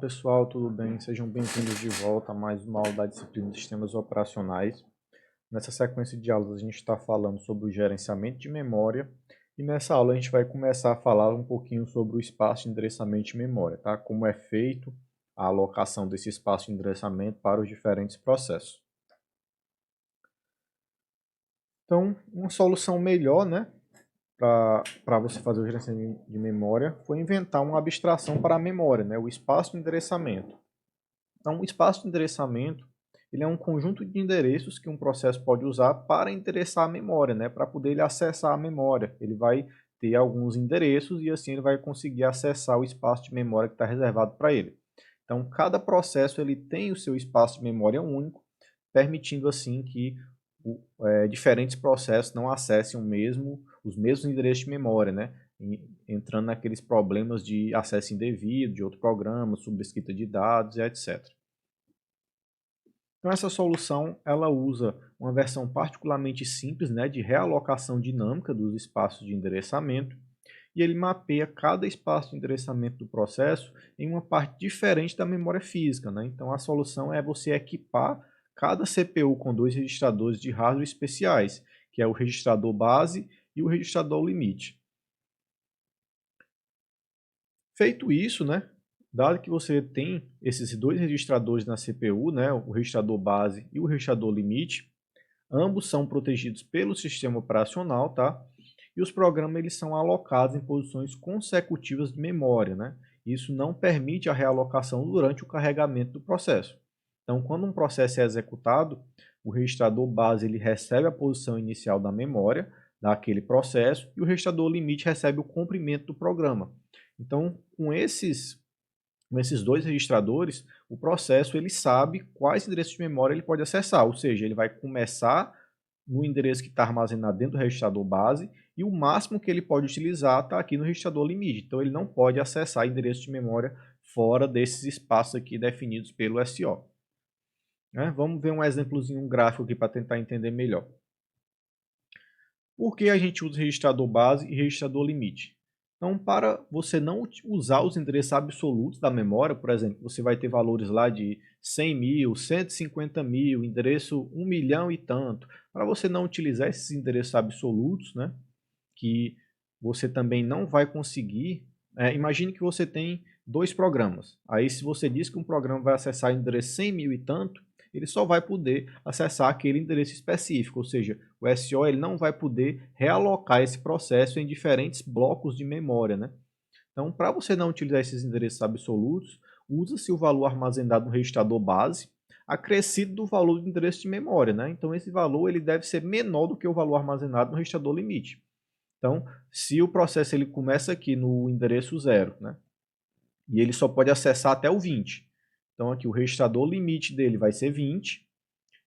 Olá pessoal, tudo bem? Sejam bem-vindos de volta a mais uma aula da disciplina de Sistemas Operacionais. Nessa sequência de aulas a gente está falando sobre o gerenciamento de memória e nessa aula a gente vai começar a falar um pouquinho sobre o espaço de endereçamento de memória, tá? Como é feito a alocação desse espaço de endereçamento para os diferentes processos. Então, uma solução melhor, né, para você fazer o gerenciamento de memória foi inventar uma abstração para a memória, né, o espaço de endereçamento. Então, o espaço de endereçamento ele é um conjunto de endereços que um processo pode usar para endereçar a memória, né? Para poder ele acessar a memória. Ele vai ter alguns endereços e assim ele vai conseguir acessar o espaço de memória que está reservado para ele. Então, cada processo ele tem o seu espaço de memória único, permitindo assim que diferentes processos não acessem os mesmos endereços de memória, né? Entrando naqueles problemas de acesso indevido, de outro programa, sobrescrita de dados, etc. Então essa solução ela usa uma versão particularmente simples, né, de realocação dinâmica dos espaços de endereçamento, e ele mapeia cada espaço de endereçamento do processo em uma parte diferente da memória física, né? Então a solução é você equipar cada CPU com dois registradores de hardware especiais, que é o registrador base e o registrador limite. Feito isso, né, dado que você tem esses dois registradores na CPU, né, o registrador base e o registrador limite, ambos são protegidos pelo sistema operacional, tá? E os programas eles são alocados em posições consecutivas de memória, né? Isso não permite a realocação durante o carregamento do processo. Então, quando um processo é executado, o registrador base ele recebe a posição inicial da memória daquele processo e o registrador limite recebe o comprimento do programa. Então, com esses dois registradores, o processo ele sabe quais endereços de memória ele pode acessar, ou seja, ele vai começar no endereço que está armazenado dentro do registrador base e o máximo que ele pode utilizar está aqui no registrador limite. Então, ele não pode acessar endereços de memória fora desses espaços aqui definidos pelo SO. Vamos ver um exemplozinho, um gráfico aqui para tentar entender melhor. Por que a gente usa registrador base e registrador limite? Então, para você não usar os endereços absolutos da memória, por exemplo, você vai ter valores lá de 100 mil, 150 mil, endereço 1 milhão e tanto. Para você não utilizar esses endereços absolutos, né, que você também não vai conseguir, imagine que você tem dois programas. Aí, se você diz que um programa vai acessar endereço 100 mil e tanto, ele só vai poder acessar aquele endereço específico, ou seja, o SO ele não vai poder realocar esse processo em diferentes blocos de memória, né? Então, para você não utilizar esses endereços absolutos, usa-se o valor armazenado no registrador base, acrescido do valor do endereço de memória, né? Então, esse valor ele deve ser menor do que o valor armazenado no registrador limite. Então, se o processo ele começa aqui no endereço 0, né? E ele só pode acessar até o 20. Então, aqui o registrador limite dele vai ser 20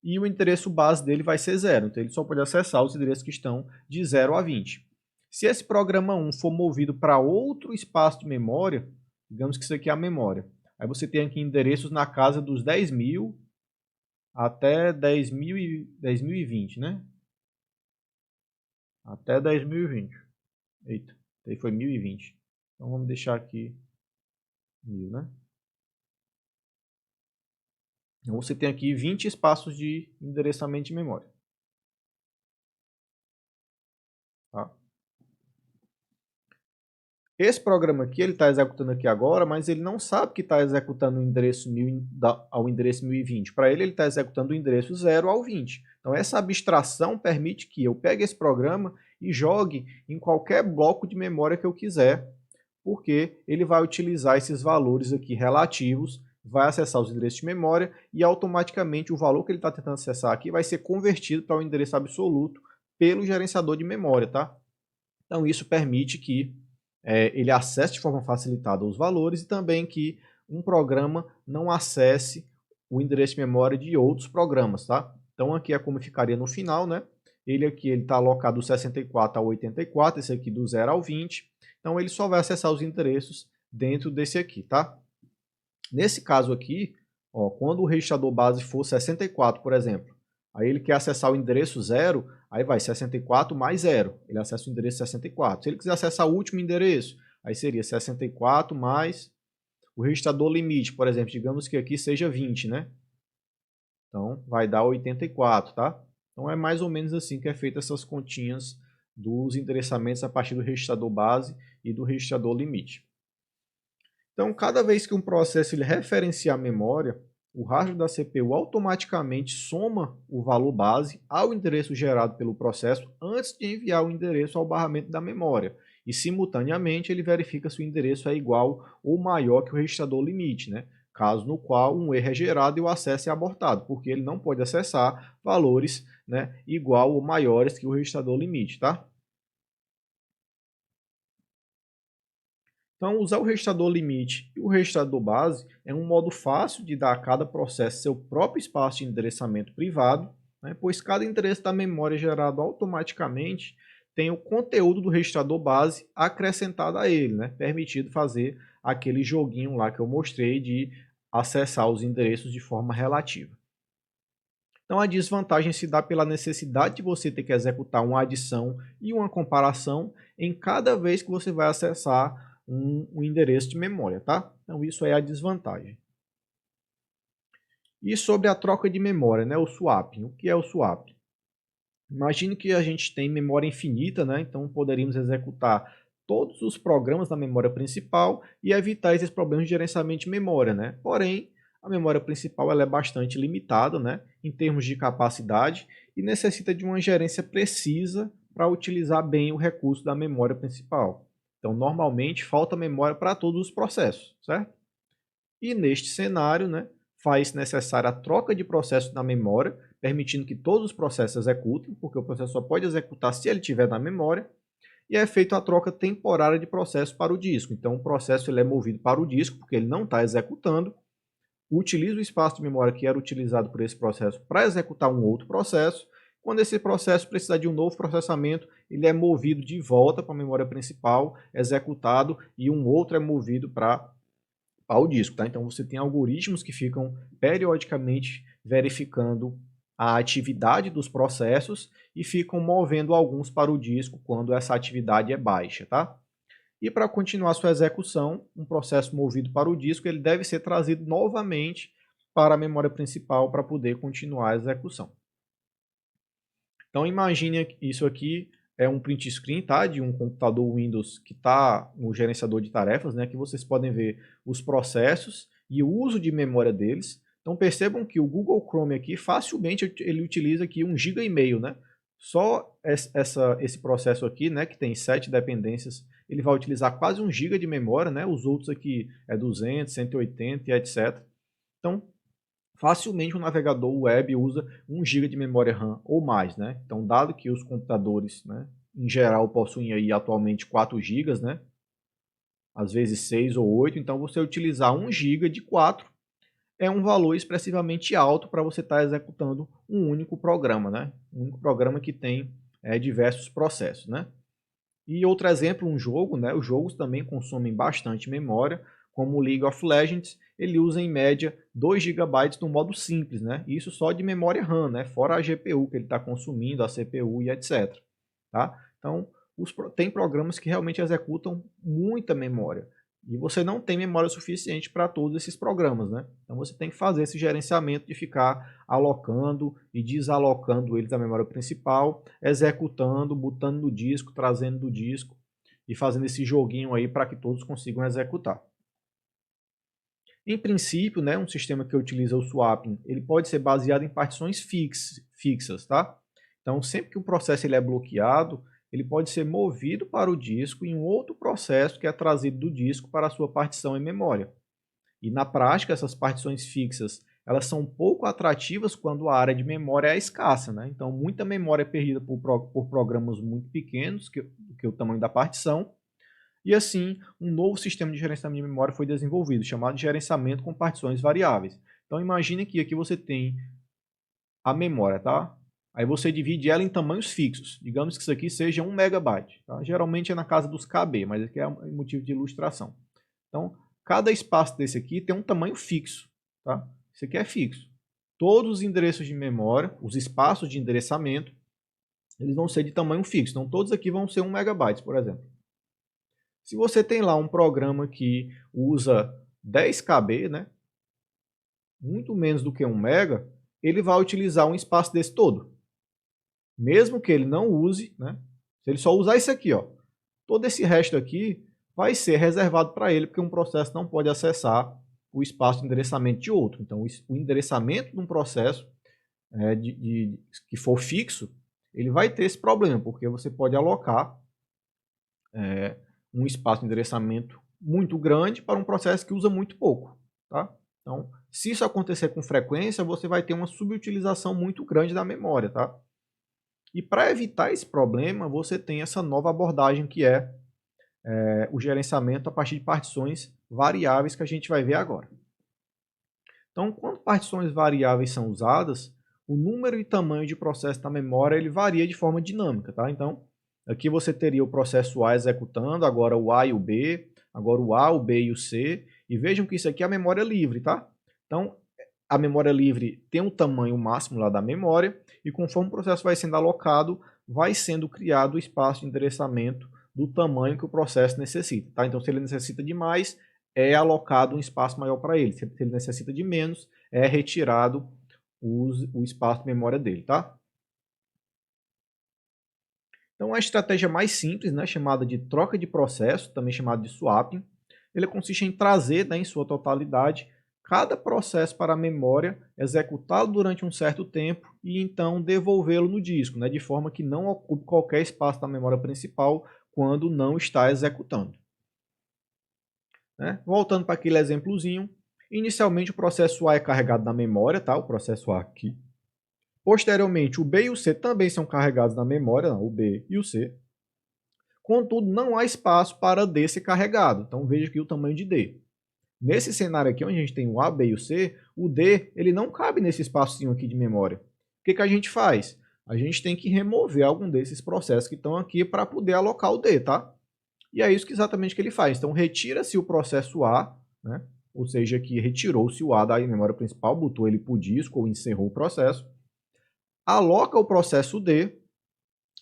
e o endereço base dele vai ser 0. Então, ele só pode acessar os endereços que estão de 0 a 20. Se esse programa 1 for movido para outro espaço de memória, digamos que isso aqui é a memória, aí você tem aqui endereços na casa dos 10 mil até 10.020, né? Até 10.020. Eita, aí foi 1020. Então, vamos deixar aqui 1000, né? Então, você tem aqui 20 espaços de endereçamento de memória. Tá? Esse programa aqui, ele está executando aqui agora, mas ele não sabe que está executando o endereço 1000 ao endereço 1020. Para ele está executando o endereço 0 ao 20. Então, essa abstração permite que eu pegue esse programa e jogue em qualquer bloco de memória que eu quiser, porque ele vai utilizar esses valores aqui relativos, vai acessar os endereços de memória e automaticamente o valor que ele está tentando acessar aqui vai ser convertido para o endereço absoluto pelo gerenciador de memória, tá? Então isso permite que ele acesse de forma facilitada os valores e também que um programa não acesse o endereço de memória de outros programas, tá? Então aqui é como ficaria no final, né? Ele aqui está alocado do 64 ao 84, esse aqui do 0 ao 20. Então ele só vai acessar os endereços dentro desse aqui, tá? Nesse caso aqui, ó, quando o registrador base for 64, por exemplo, aí ele quer acessar o endereço 0, aí vai 64 mais 0. Ele acessa o endereço 64. Se ele quiser acessar o último endereço, aí seria 64 mais O registrador limite, por exemplo, digamos que aqui seja 20, né? Então, vai dar 84, tá? Então, é mais ou menos assim que é feita essas continhas dos endereçamentos a partir do registrador base e do registrador limite. Então, cada vez que um processo ele referencia a memória, o hardware da CPU automaticamente soma o valor base ao endereço gerado pelo processo antes de enviar o endereço ao barramento da memória. E, simultaneamente, ele verifica se o endereço é igual ou maior que o registrador limite, né? Caso no qual um erro é gerado e o acesso é abortado, porque ele não pode acessar valores, né, igual ou maiores que o registrador limite, tá? Então, usar o registrador limite e o registrador base é um modo fácil de dar a cada processo seu próprio espaço de endereçamento privado, né, pois cada endereço da memória gerado automaticamente tem o conteúdo do registrador base acrescentado a ele, né, permitido fazer aquele joguinho lá que eu mostrei de acessar os endereços de forma relativa. Então, a desvantagem se dá pela necessidade de você ter que executar uma adição e uma comparação em cada vez que você vai acessar um endereço de memória, tá? Então, isso é a desvantagem. E sobre a troca de memória, né? O swapping. O que é o swapping? Imagine que a gente tem memória infinita, né? Então, poderíamos executar todos os programas da memória principal e evitar esses problemas de gerenciamento de memória, né? Porém, a memória principal ela é bastante limitada, né, em termos de capacidade e necessita de uma gerência precisa para utilizar bem o recurso da memória principal. Então, normalmente, falta memória para todos os processos, certo? E neste cenário, né, faz necessária a troca de processos na memória, permitindo que todos os processos executem, porque o processo só pode executar se ele estiver na memória, e é feita a troca temporária de processo para o disco. Então, o processo ele é movido para o disco, porque ele não está executando, utiliza o espaço de memória que era utilizado por esse processo para executar um outro processo. Quando esse processo precisar de um novo processamento, ele é movido de volta para a memória principal, executado, e um outro é movido para o disco. Tá? Então você tem algoritmos que ficam periodicamente verificando a atividade dos processos e ficam movendo alguns para o disco quando essa atividade é baixa. Tá? E para continuar sua execução, um processo movido para o disco, ele deve ser trazido novamente para a memória principal para poder continuar a execução. Então imagine isso aqui é um print screen, tá, de um computador Windows que está no gerenciador de tarefas, né, que vocês podem ver os processos e o uso de memória deles. Então percebam que o Google Chrome aqui facilmente ele utiliza aqui 1,5 GB, né? Só esse processo aqui, né, que tem 7 dependências, ele vai utilizar quase 1 GB de memória, né? Os outros aqui é 200, 180 e etc. Então, facilmente um navegador web usa 1 GB de memória RAM ou mais, né? Então, dado que os computadores, né, em geral possuem aí atualmente 4 GB, né? Às vezes 6 ou 8, então você utilizar 1 GB de 4 é um valor expressivamente alto para você estar executando um único programa, né? Um único programa que tem diversos processos, né? E outro exemplo, um jogo, né? Os jogos também consomem bastante memória, como o League of Legends, ele usa em média 2 GB no modo simples, né? Isso só de memória RAM, né? Fora a GPU que ele está consumindo, a CPU e etc. Tá? Então, tem programas que realmente executam muita memória. E você não tem memória suficiente para todos esses programas, né? Então você tem que fazer esse gerenciamento de ficar alocando e desalocando eles da memória principal, executando, botando no disco, trazendo do disco e fazendo esse joguinho aí para que todos consigam executar. Em princípio, né, um sistema que utiliza o swapping, ele pode ser baseado em partições fixas, tá? Então, sempre que um processo ele é bloqueado, ele pode ser movido para o disco em um outro processo que é trazido do disco para a sua partição em memória. E na prática, essas partições fixas, elas são pouco atrativas quando a área de memória é escassa, né? Então, muita memória é perdida por programas muito pequenos, que o tamanho da partição, e assim, um novo sistema de gerenciamento de memória foi desenvolvido, chamado de gerenciamento com partições variáveis. Então imagine que aqui você tem a memória, tá? Aí você divide ela em tamanhos fixos. Digamos que isso aqui seja 1 megabyte. Tá? Geralmente é na casa dos KB, mas aqui é um motivo de ilustração. Então, cada espaço desse aqui tem um tamanho fixo. Tá? Isso aqui é fixo. Todos os endereços de memória, os espaços de endereçamento, eles vão ser de tamanho fixo. Então, todos aqui vão ser 1 megabyte, por exemplo. Se você tem lá um programa que usa 10 KB, né? Muito menos do que 1 mega, ele vai utilizar um espaço desse todo. Mesmo que ele não use, né? Se ele só usar isso aqui, ó, todo esse resto aqui vai ser reservado para ele, porque um processo não pode acessar o espaço de endereçamento de outro. Então, o endereçamento de um processo que for fixo, ele vai ter esse problema, porque você pode alocar um espaço de endereçamento muito grande para um processo que usa muito pouco. Tá? Então, se isso acontecer com frequência, você vai ter uma subutilização muito grande da memória. Tá? E para evitar esse problema, você tem essa nova abordagem que é o gerenciamento a partir de partições variáveis que a gente vai ver agora. Então, quando partições variáveis são usadas, o número e tamanho de processo da memória ele varia de forma dinâmica. Tá? Então, aqui você teria o processo A executando, agora o A e o B, agora o A, o B e o C. E vejam que isso aqui é a memória livre. Tá? Então, a memória livre tem um tamanho máximo lá da memória e conforme o processo vai sendo alocado, vai sendo criado o espaço de endereçamento do tamanho que o processo necessita. Tá? Então, se ele necessita de mais, é alocado um espaço maior para ele. Se ele necessita de menos, é retirado o espaço de memória dele. Tá? Então, a estratégia mais simples, né, chamada de troca de processo, também chamada de swapping, ele consiste em trazer, né, em sua totalidade, cada processo para a memória, executá-lo durante um certo tempo e então devolvê-lo no disco, né, de forma que não ocupe qualquer espaço da memória principal quando não está executando. Né? Voltando para aquele exemplozinho, inicialmente o processo A é carregado na memória, tá? O processo A aqui. Posteriormente, o B e o C também são carregados na memória, não, o B e o C. Contudo, não há espaço para D ser carregado. Então veja aqui o tamanho de D. Nesse cenário aqui, onde a gente tem o A, B e o C, o D ele não cabe nesse espacinho aqui de memória. O que a gente faz? A gente tem que remover algum desses processos que estão aqui para poder alocar o D, tá? E é isso que exatamente que ele faz. Então, retira-se o processo A, né? Ou seja, que retirou-se o A da memória principal, botou ele para o disco ou encerrou o processo. Aloca o processo D,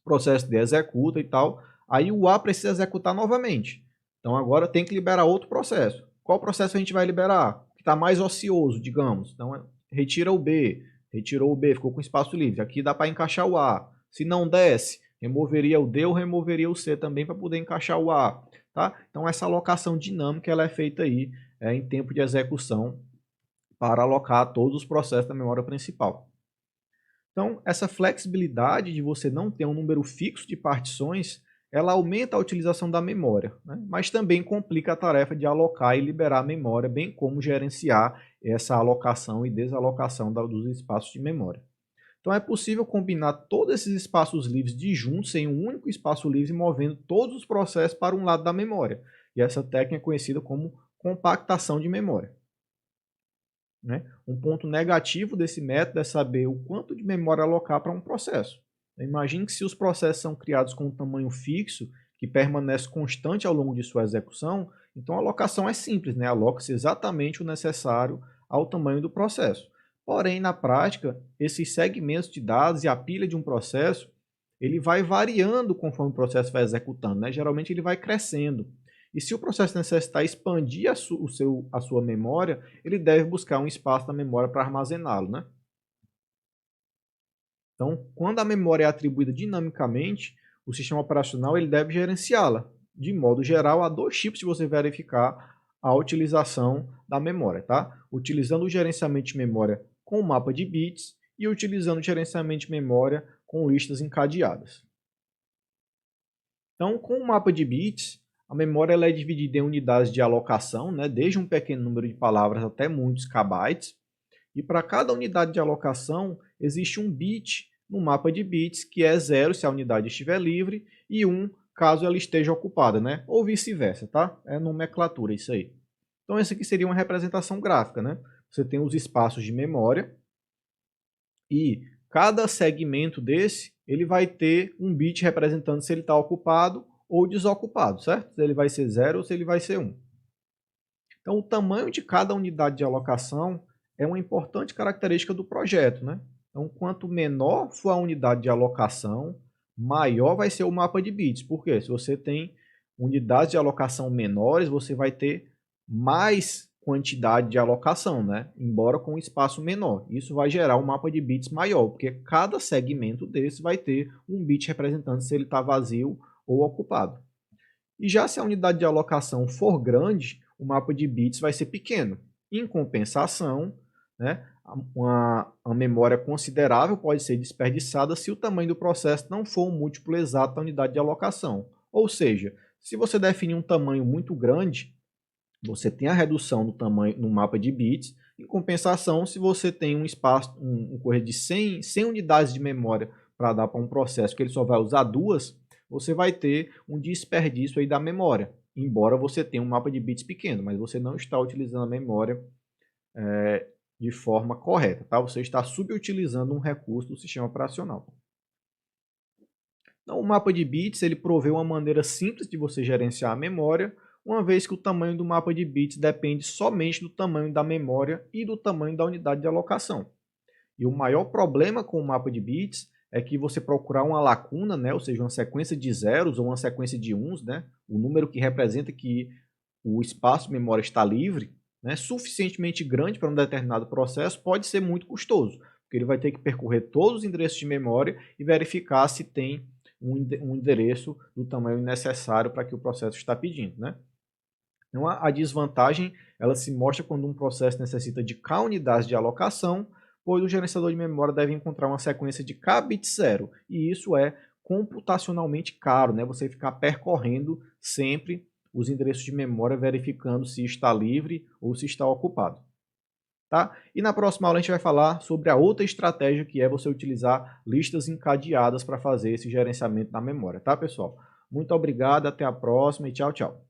o processo D executa e tal. Aí o A precisa executar novamente. Então, agora tem que liberar outro processo. Qual processo a gente vai liberar? Que está mais ocioso, digamos. Então, retira o B. Retirou o B, ficou com espaço livre. Aqui dá para encaixar o A. Se não desse, removeria o D ou removeria o C também para poder encaixar o A. Tá? Então, essa alocação dinâmica ela é feita aí em tempo de execução para alocar todos os processos da memória principal. Então, essa flexibilidade de você não ter um número fixo de partições, ela aumenta a utilização da memória, né? Mas também complica a tarefa de alocar e liberar a memória, bem como gerenciar essa alocação e desalocação dos espaços de memória. Então é possível combinar todos esses espaços livres disjuntos em um único espaço livre, movendo todos os processos para um lado da memória. E essa técnica é conhecida como compactação de memória. Né? Um ponto negativo desse método é saber o quanto de memória alocar para um processo. Imagine que se os processos são criados com um tamanho fixo, que permanece constante ao longo de sua execução, então a alocação é simples, né? Aloca-se exatamente o necessário ao tamanho do processo. Porém, na prática, esses segmentos de dados e a pilha de um processo, ele vai variando conforme o processo vai executando, né? Geralmente ele vai crescendo. E se o processo necessitar expandir a sua memória, ele deve buscar um espaço na memória para armazená-lo, né? Então, quando a memória é atribuída dinamicamente, o sistema operacional ele deve gerenciá-la. De modo geral, há dois tipos de você verificar a utilização da memória, tá? Utilizando o gerenciamento de memória com mapa de bits e utilizando o gerenciamento de memória com listas encadeadas. Então, com o mapa de bits, a memória ela é dividida em unidades de alocação, né? Desde um pequeno número de palavras até muitos kbytes. E para cada unidade de alocação, existe um bit no mapa de bits, que é 0 se a unidade estiver livre e 1 caso ela esteja ocupada, né? Ou vice-versa, tá? É nomenclatura isso aí. Então, essa aqui seria uma representação gráfica, né? Você tem os espaços de memória e cada segmento desse, ele vai ter um bit representando se ele está ocupado ou desocupado, certo? Se ele vai ser 0 ou se ele vai ser 1. Então, o tamanho de cada unidade de alocação é uma importante característica do projeto, né? Então, quanto menor for a unidade de alocação, maior vai ser o mapa de bits. Por quê? Se você tem unidades de alocação menores, você vai ter mais quantidade de alocação, né? Embora com um espaço menor. Isso vai gerar um mapa de bits maior, porque cada segmento desse vai ter um bit representando se ele está vazio ou ocupado. E já se a unidade de alocação for grande, o mapa de bits vai ser pequeno. Em compensação, né, uma memória considerável pode ser desperdiçada se o tamanho do processo não for um múltiplo exato da unidade de alocação. Ou seja, se você definir um tamanho muito grande, você tem a redução do tamanho no mapa de bits. Em compensação, se você tem um espaço, um correr de 100 unidades de memória para dar para um processo que ele só vai usar duas, você vai ter um desperdício aí da memória. Embora você tenha um mapa de bits pequeno, mas você não está utilizando a memória de forma correta, tá? Você está subutilizando um recurso do sistema operacional. Então, o mapa de bits ele provê uma maneira simples de você gerenciar a memória, uma vez que o tamanho do mapa de bits depende somente do tamanho da memória e do tamanho da unidade de alocação. E o maior problema com o mapa de bits é que você procurar uma lacuna, né, ou seja, uma sequência de zeros ou uma sequência de uns, né, o número que representa que o espaço de memória está livre, né, suficientemente grande para um determinado processo, pode ser muito custoso, porque ele vai ter que percorrer todos os endereços de memória e verificar se tem um endereço do tamanho necessário para que o processo está pedindo, né? Então, a desvantagem ela se mostra quando um processo necessita de K unidades de alocação, pois o gerenciador de memória deve encontrar uma sequência de K bits zero, e isso é computacionalmente caro, né? Você ficar percorrendo sempre os endereços de memória, verificando se está livre ou se está ocupado. Tá? E na próxima aula a gente vai falar sobre a outra estratégia, que é você utilizar listas encadeadas para fazer esse gerenciamento da memória, tá, pessoal? Muito obrigado, até a próxima e tchau, tchau.